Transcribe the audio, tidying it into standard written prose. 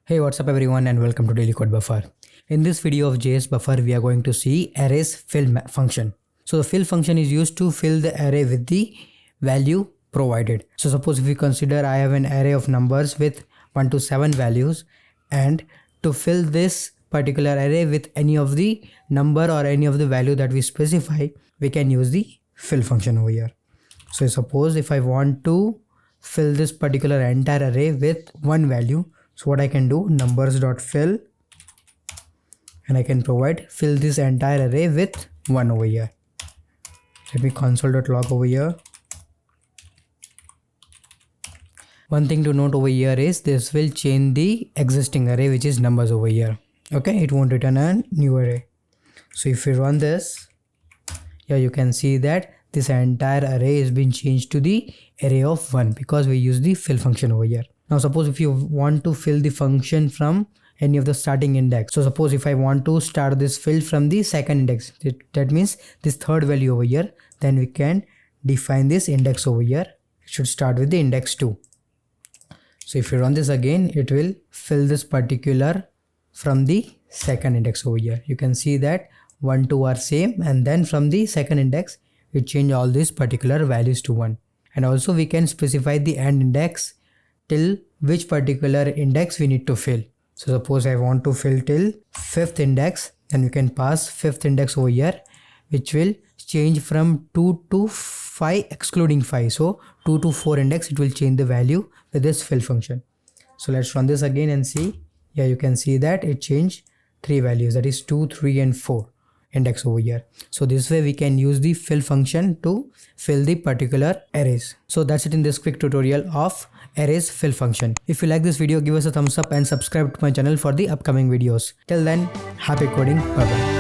Hey, what's up everyone and welcome to Daily Code Buffer. In this video of JS Buffer, we are going to see arrays fill function. So the fill function is used to fill the array with the value provided. So suppose if we consider I have an array of numbers with 1 to 7 values, and to fill this particular array with any of the number or any of the value that we specify, we can use the fill function over here. So suppose if I want to fill this particular entire array with one value, so what I can do, numbers.fill, and I can provide fill this entire array with 1 over here. Let me console.log over here. One thing to note over here is this will change the existing array, which is numbers over here. Okay, it won't return a new array. So if we run this, yeah, you can see that this entire array has been changed to the array of 1 because we use the fill function over here. Now suppose if you want to fill the function from any of the starting index. So suppose if I want to start this fill from the second index, that means this third value over here, then we can define this index over here. It should start with the index 2. So if you run this again, it will fill this particular from the second index over here. You can see that 1, 2 are same, and then from the second index, we change all these particular values to 1. And also we can specify the end index till which particular index we need to fill. So suppose I want to fill till 5th index, then we can pass 5th index over here, which will change from 2 to 5 excluding 5. So 2 to 4 index, it will change the value with this fill function. So let's run this again and see. Yeah, you can see that it changed 3 values, that is 2, 3 and 4 index over here. So this way we can use the fill function to fill the particular arrays. So that's it in this quick tutorial of arrays fill function. If you like this video, give us a thumbs up and subscribe to my channel for the upcoming videos. Till then, happy coding. Bye bye.